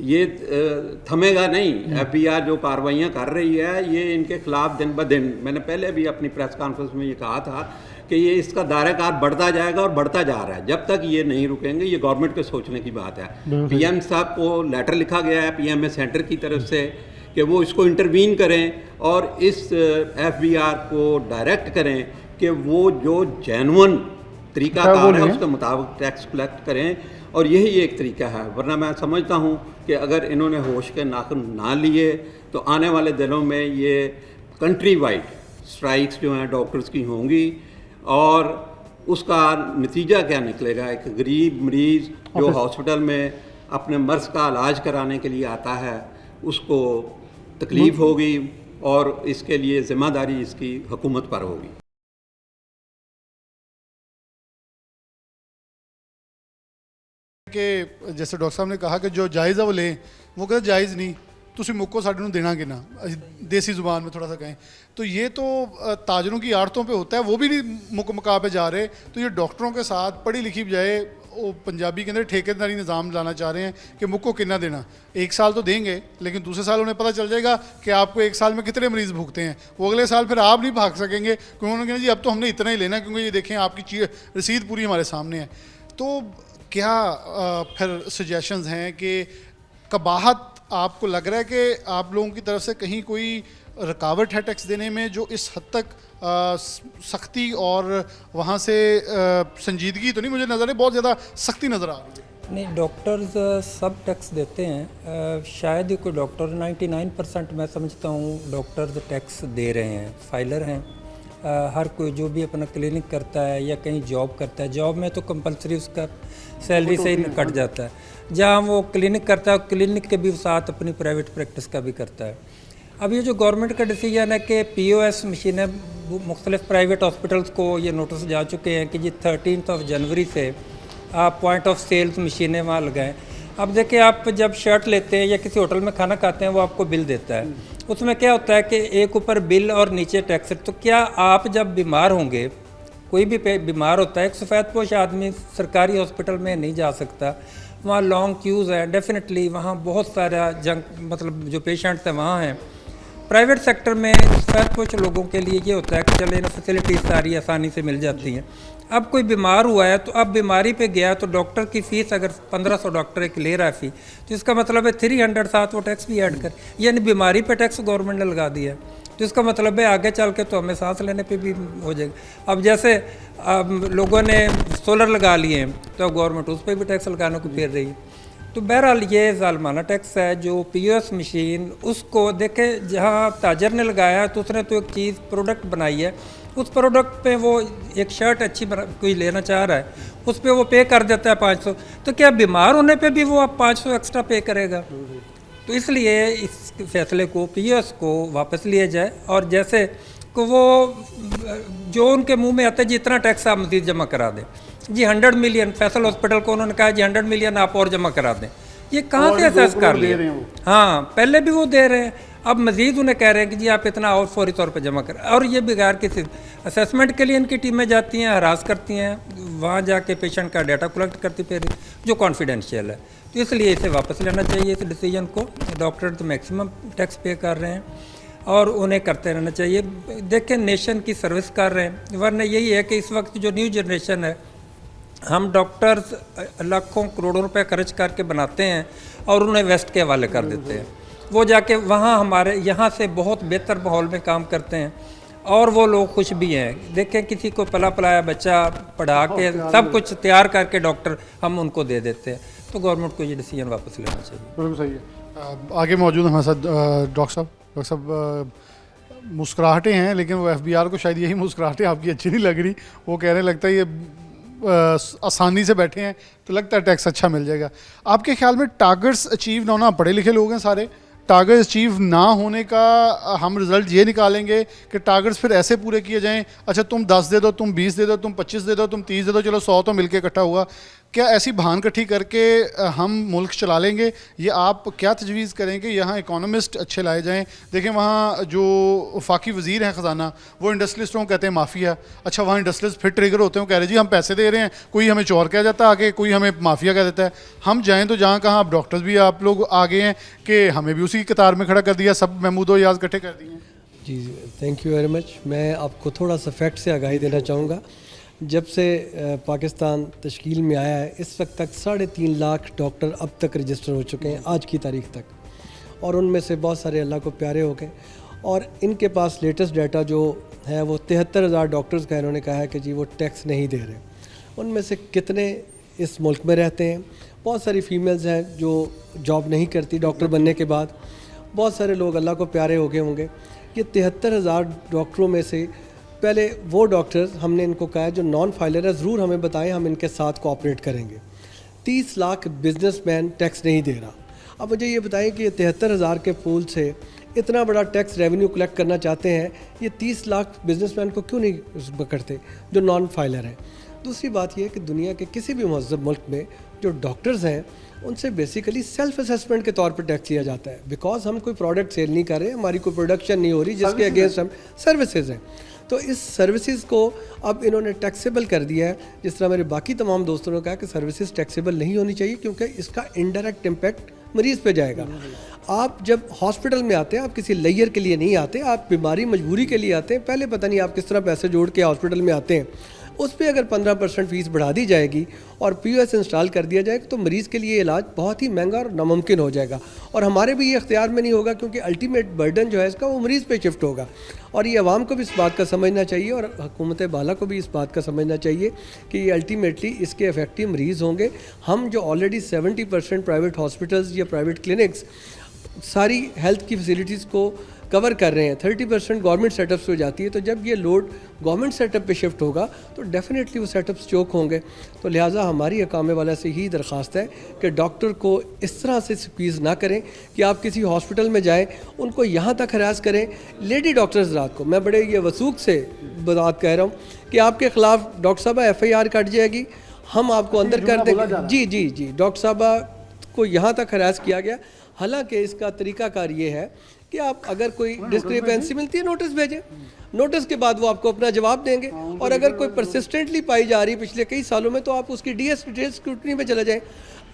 ये थमेगा नहीं। एफबीआर जो कार्रवाइयाँ कर रही है ये इनके खिलाफ दिन ब दिन, मैंने पहले भी अपनी प्रेस कॉन्फ्रेंस में ये कहा था कि ये इसका दायराकार बढ़ता जाएगा और बढ़ता जा रहा है। जब तक ये नहीं रुकेंगे, ये गवर्नमेंट के सोचने की बात है। पीएम साहब को लेटर लिखा गया है पीएमए सेंटर की तरफ से कि वो इसको इंटरवीन करें और इस एफबीआर को डायरेक्ट करें कि वो जो जेन्युइन तरीकाकार है उसके मुताबिक टैक्स कलेक्ट करें, और यही एक तरीका है। वरना मैं समझता हूँ कि अगर इन्होंने होश के नाखून ना लिए तो आने वाले दिनों में ये कंट्री वाइड स्ट्राइक्स जो हैं डॉक्टर्स की होंगी, और उसका नतीजा क्या निकलेगा? एक गरीब मरीज़ जो हॉस्पिटल में अपने मर्ज़ का इलाज कराने के लिए आता है उसको तकलीफ़ होगी, और इसके लिए ज़िम्मेदारी इसकी हुकूमत पर होगी। कि जैसे डॉक्टर साहब ने कहा कि जो जायज़ है वो लें, वो कहते जायज़ नहीं, ਤੁਸੀਂ मुक्को साढ़े नूं देना कि ना, देसी ज़ुबान में थोड़ा सा कहें तो ये तो ताजरों की आड़तों पे होता है, वो भी नहीं मुका पे जा रहे। तो ये डॉक्टरों के साथ पढ़ी लिखी बजाय वो पंजाबी के अंदर ठेकेदारी निज़ाम लाना चाह रहे हैं कि मुक्को कितना देना। 1 साल तो देंगे, लेकिन दूसरे साल उन्हें पता चल जाएगा कि आपको 1 साल में कितने मरीज़ भुगते हैं। वो अगले साल फिर आप नहीं भाग सकेंगे क्योंकि उन्होंने कहा जी अब तो हमने इतना ही लेना, क्योंकि ये देखें आपकी रसीद पूरी हमारे सामने है। तो क्या फिर सजेशंस हैं कि कबाहत आपको लग रहा है कि आप लोगों की तरफ से कहीं कोई रुकावट है टैक्स देने में जो इस हद तक सख्ती और वहाँ से संजीदगी तो नहीं मुझे नज़र है, बहुत ज़्यादा सख्ती नज़र आ रही है? नहीं, डॉक्टर्स सब टैक्स देते हैं। शायद ही कोई डॉक्टर 99% मैं समझता हूँ डॉक्टर्स टैक्स दे रहे हैं, फाइलर हैं, हर कोई जो भी अपना क्लिनिक करता है या कहीं जॉब करता है, जॉब में तो कंपलसरी उसका सैलरी से ही कट जाता है। जहाँ वो क्लिनिक करता है, क्लिनिक के भी साथ अपनी प्राइवेट प्रैक्टिस का भी करता है। अब ये जो गवर्नमेंट का डिसीजन है कि POS मशीनें मुख्तलिफ प्राइवेट हॉस्पिटल्स को ये नोटिस जा चुके हैं कि जी 13 जनवरी से आप पॉइंट ऑफ सेल्स मशीनें वहाँ लगाएं। अब देखिए, आप जब शर्ट लेते हैं या किसी होटल में खाना खाते हैं, वो आपको बिल देता है। उसमें क्या होता है कि एक ऊपर बिल और नीचे टैक्स। तो क्या आप जब बीमार होंगे, कोई भी बीमार होता है, एक सफ़ेदपोश आदमी सरकारी हॉस्पिटल में नहीं जा सकता, वहाँ लॉन्ग क्यूज़ है, डेफिनेटली वहाँ बहुत सारा मतलब जो पेशेंट्स हैं वहाँ हैं। प्राइवेट सेक्टर में सफ़ेदपोश लोगों के लिए ये होता है कि चले ना फैसिलिटीज़ सारी आसानी से मिल जाती हैं। अब कोई बीमार हुआ है तो अब बीमारी पे गया तो डॉक्टर की फ़ीस अगर 1500 डॉक्टर एक ले रहा है फ़ी, तो इसका मतलब है 300 साथ वो टैक्स भी ऐड कर, यानी बीमारी पे टैक्स गवर्नमेंट ने लगा दिया है। तो इसका मतलब है आगे चल के तो हमें सांस लेने पे भी हो जाएगा। अब जैसे लोगों ने सोलर लगा लिए हैं तो गवर्नमेंट उस पर भी टैक्स लगाने को फिर रही है। तो बहरहाल ये ज़ालमाना टैक्स है। जो POS मशीन, उसको देखे जहाँ ताजर ने लगाया है तो उसने तो एक चीज़ प्रोडक्ट बनाई है, उस प्रोडक्ट पे वो एक शर्ट अच्छी कोई लेना चाह रहा है, उस पर वो पे कर देता है 500, तो क्या बीमार होने पे भी वो अब 500 एक्स्ट्रा पे करेगा? तो इसलिए इस फैसले को POS को वापस लिया जाए और जैसे को वो जो उनके मुंह में आता है जितना टैक्स आप मज़ीद जमा करा दें। जी 100 मिलियन फैसल हॉस्पिटल को उन्होंने कहा जी 100 मिलियन आप और जमा करा दें। ये कहाँ से असेस कर लिए? हाँ, पहले भी वो दे रहे हैं, अब मज़ीद उन्हें कह रहे हैं कि जी आप इतना और फौरी तौर पर जमा करें। और ये बगैर किसी असेसमेंट के लिए इनकी टीमें जाती हैं, हरास करती हैं, वहाँ जाके पेशेंट का डाटा कलेक्ट करती फिर जो कॉन्फिडेंशियल है। तो इसलिए इसे वापस लेना चाहिए, इस डिसीजन को। डॉक्टर तो मैक्सिमम टैक्स पे कर रहे हैं और उन्हें करते रहना चाहिए। देखें, नेशन की सर्विस कर रहे हैं, वरना यही है कि इस वक्त जो न्यू जनरेशन है, हम डॉक्टर्स लाखों करोड़ों रुपए खर्च करके बनाते हैं और उन्हें वेस्ट के हवाले कर देते हैं। वो जाके वहाँ हमारे यहाँ से बहुत बेहतर माहौल में काम करते हैं और वो लोग खुश भी हैं। देखें, किसी को पला पलाया बच्चा पढ़ा के सब कुछ तैयार करके डॉक्टर हम उनको दे देते हैं। तो गवर्नमेंट को ये डिसीजन वापस लेना चाहिए। बिल्कुल सही है। आगे मौजूद हमारे साथ डॉक्टर साहब मुस्कुराहटें हैं, लेकिन वो FBR को शायद यही मुस्कुराहटें आपकी अच्छी नहीं लग रही। वो कहने लगता है ये आसानी से बैठे हैं तो लगता है टैक्स अच्छा मिल जाएगा। आपके ख्याल में टारगेट्स अचीव ना होना, पढ़े लिखे लोग हैं सारे, टारगेट्स अचीव ना होने का हम रिज़ल्ट ये निकालेंगे कि टारगेट्स फिर ऐसे पूरे किए जाएं, अच्छा तुम 10 दे दो, तुम 20 दे दो, तुम 25 दे दो, तुम 30 दे दो, चलो 100 तो मिलके इकट्ठा हुआ। क्या ऐसी भान इकट्ठी करके हम मुल्क चला लेंगे? ये आप क्या तजवीज़ करें कि यहाँ इकोनॉमिस्ट अच्छे लाए जाएँ? देखें, वहाँ जो वफाकी वज़ीर हैं ख़जाना, वो इंडस्ट्रियलिस्टों को कहते हैं माफिया। अच्छा, वहाँ इंडस्ट्रियलिस्ट फिर ट्रिगर होते हैं, कह रहे जी हम पैसे दे रहे हैं, कोई हमें चोर कह जाता है आके, कोई हमें माफिया कह देता है। हम जाएँ तो जहाँ कहाँ आप डॉक्टर्स भी आप लोग आ गए हैं कि हमें भी उसी कतार में खड़ा कर दिया, सब महमूद याज इकट्ठे कर दिए। जी, थैंक यू वेरी मच। मैं आपको थोड़ा सा फैक्ट से आगाही देना चाहूँगा। जब से पाकिस्तान तश्कील में आया है, इस वक्त तक 3.5 लाख डॉक्टर अब तक रजिस्टर हो चुके हैं आज की तारीख तक, और उनमें से बहुत सारे अल्लाह को प्यारे हो गए। और इनके पास लेटेस्ट डाटा जो है वो 73,000 डॉक्टर्स का इन्होंने कहा है कि जी वो टैक्स नहीं दे रहे। उनमें से कितने इस मुल्क में रहते हैं? बहुत सारी फीमेल्स हैं जो जॉब नहीं करती डॉक्टर बनने के बाद, बहुत सारे लोग अल्लाह को प्यारे हो गए होंगे। ये 73,000 डॉक्टरों में से पहले वो डॉक्टर्स हमने इनको कहा है जो नॉन फाइलर है, ज़रूर हमें बताएं, हम इनके साथ कोऑपरेट करेंगे। 30 लाख बिजनेसमैन टैक्स नहीं दे रहा। अब मुझे ये बताएं कि ये 73,000 के पूल से इतना बड़ा टैक्स रेवेन्यू कलेक्ट करना चाहते हैं, ये 30 लाख बिजनेसमैन को क्यों नहीं पकड़ते जो नॉन फाइलर हैं? दूसरी बात यह है कि दुनिया के किसी भी महज़ब मुल्क में जो डॉक्टर्स हैं उनसे बेसिकली सेल्फ असेसमेंट के तौर पर टैक्स लिया जाता है, बिकॉज हम कोई प्रोडक्ट सेल नहीं कर रहे, हमारी कोई प्रोडक्शन नहीं हो रही जिसके अगेंस्ट हम सर्विसेज हैं। तो इस सर्विसेज को अब इन्होंने टैक्सेबल कर दिया है। जिस तरह मेरे बाकी तमाम दोस्तों ने कहा कि सर्विसेज टैक्सेबल नहीं होनी चाहिए क्योंकि इसका इनडायरेक्ट इम्पैक्ट मरीज़ पे जाएगा। आप जब हॉस्पिटल में आते हैं, आप किसी लेयर के लिए नहीं आते, आप बीमारी मजबूरी के लिए आते हैं। पहले पता नहीं आप किस तरह पैसे जोड़ के हॉस्पिटल में आते हैं। उस पर अगर 15% फ़ीस बढ़ा दी जाएगी और POS इंस्टॉल कर दिया जाएगा तो मरीज़ के लिए इलाज बहुत ही महंगा और नामुमकिन हो जाएगा, और हमारे भी ये इख्तियार में नहीं होगा क्योंकि अल्टीमेट बर्डन जो है इसका वो मरीज़ पे शिफ्ट होगा। और ये अवाम को भी इस बात का समझना चाहिए और हुकूमत बाला को भी इस बात का समझना चाहिए कि ये अल्टीमेटली इसके इफेक्टिव मरीज़ होंगे। हम जो ऑलरेडी 70% प्राइवेट हॉस्पिटल्स या प्राइवेट क्लिनिक्स सारी हेल्थ की फैसिलिटीज़ को कवर कर रहे हैं, 30% गवर्नमेंट सेटअप से हो जाती है। तो जब ये लोड गवर्नमेंट सेटअप पे शिफ्ट होगा तो डेफिनेटली वो सेटअप्स चोक होंगे। तो लिहाजा हमारी अकामे वाला से ही दरख्वास्त है कि डॉक्टर को इस तरह से स्क्वीज़ ना करें कि आप किसी हॉस्पिटल में जाएँ, उनको यहाँ तक हरास करें। लेडी डॉक्टर्स रात को मैं बड़े ये वसूख से बात कह रहा हूँ कि आपके ख़िलाफ़ डॉक्टर साहब FIR कट जाएगी, हम आपको अंदर कर देंगे। जी डॉक्टर साहब को यहाँ तक हरास किया गया। हालांकि इसका तरीकाकार ये है कि आप अगर कोई डिस्क्रिपेंसी मिलती है नोटिस भेजें, नोटिस के बाद वो आपको अपना जवाब देंगे। और अगर कोई परसिस्टेंटली पाई जा रही है पिछले कई सालों में तो आप उसकी डिटेल स्क्रूटनी में चले जाएं।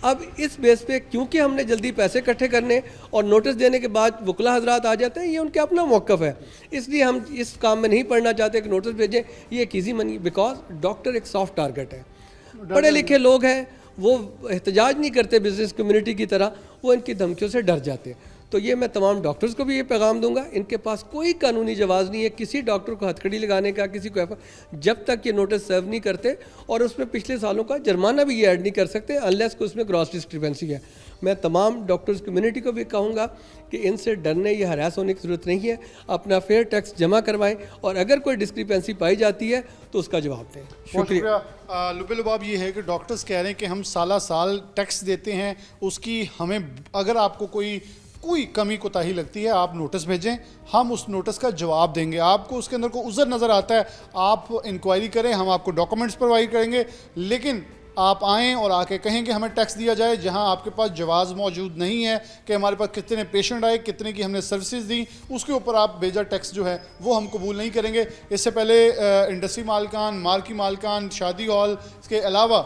अब इस बेस पे क्योंकि हमने जल्दी पैसे इकट्ठे करने और नोटिस देने के बाद वकला हजरात आ जाते हैं, ये उनके अपना मौक़िफ़ है, इसलिए हम इस काम में नहीं पढ़ना चाहते कि नोटिस भेजें। ये एक ईजी मनी, बिकॉज डॉक्टर एक सॉफ्ट टारगेट है, पढ़े लिखे लोग हैं, वो एहतजाज नहीं करते बिजनेस कम्युनिटी की तरह, वो इनकी धमकियों से डर जाते हैं। तो ये मैं तमाम डॉक्टर्स को भी ये पैगाम दूंगा, इनके पास कोई कानूनी जवाज़ नहीं है किसी डॉक्टर को हथकड़ी लगाने का, किसी को जब तक ये नोटिस सर्व नहीं करते, और उसमें पिछले सालों का जुर्माना भी ये ऐड नहीं कर सकते अनलेस को उसमें ग्रॉस डिस्क्रिपेंसी है। मैं तमाम डॉक्टर्स कम्युनिटी को भी कहूँगा कि इनसे डरने या हरास होने की ज़रूरत नहीं है, अपना फेयर टैक्स जमा करवाएं और अगर कोई डिस्क्रिपेंसी पाई जाती है तो उसका जवाब दें। शुक्रिया। लुबे लुबाब ये है कि डॉक्टर्स कह रहे हैं कि हम साला साल टैक्स देते हैं, उसकी हमें अगर आपको कोई कमी कोताही लगती है आप नोटिस भेजें, हम उस नोटिस का जवाब देंगे। आपको उसके अंदर कोई उज़र नज़र आता है आप इंक्वायरी करें, हम आपको डॉक्यूमेंट्स प्रोवाइड करेंगे, लेकिन आप आएँ और आके कहें कि हमें टैक्स दिया जाए, जहां आपके पास जवाज़ मौजूद नहीं है कि हमारे पास कितने पेशेंट आए, कितने की हमने सर्विसेज दी, उसके ऊपर आप बेजा टैक्स जो है वो हम कबूल नहीं करेंगे। इससे पहले इंडस्ट्री मालकान, मार्की मालकान, शादी हॉल के अलावा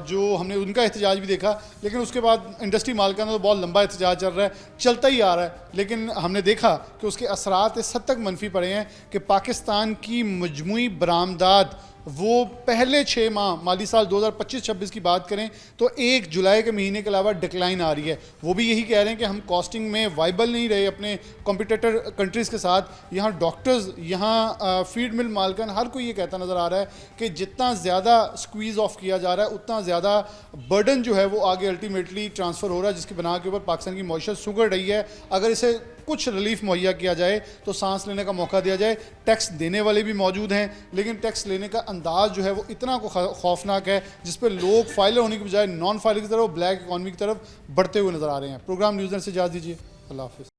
जो हमने उनका एहतजाज भी देखा, लेकिन उसके बाद इंडस्ट्री मालकान का तो बहुत लंबा एहतजाज चल रहा है, चलता ही आ रहा है, लेकिन हमने देखा कि उसके असरात इस हद तक मनफी पड़े हैं कि पाकिस्तान की मजमूई बरामदात वो पहले 6 माह माली साल 2025-26 की बात करें तो 1 जुलाई के महीने के अलावा डिक्लाइन आ रही है। वो भी यही कह रहे हैं कि हम कॉस्टिंग में वाइबल नहीं रहे अपने कॉम्पिटिटर कंट्रीज़ के साथ। यहाँ डॉक्टर्स, यहाँ फीड मिल मालकन, हर कोई ये कहता नज़र आ रहा है कि जितना ज़्यादा स्क्वीज़ ऑफ किया जा रहा है उतना ज़्यादा बर्डन जो है वो आगे अल्टीमेटली ट्रांसफ़र हो रहा है, जिसकी बना के ऊपर पाकिस्तान की मईशत सुगड़ रही है। अगर इसे कुछ रिलीफ मुहैया किया जाए तो सांस लेने का मौका दिया जाए। टैक्स देने वाले भी मौजूद हैं, लेकिन टैक्स लेने का अंदाज जो है वो इतना खौफनाक है जिस पर लोग फाइलर होने की बजाय नॉन फाइलर की तरफ, ब्लैक इकॉनमी की तरफ बढ़ते हुए नजर आ रहे हैं। प्रोग्राम न्यूज़ से इजाज़त दीजिए, अल्लाह हाफिज़।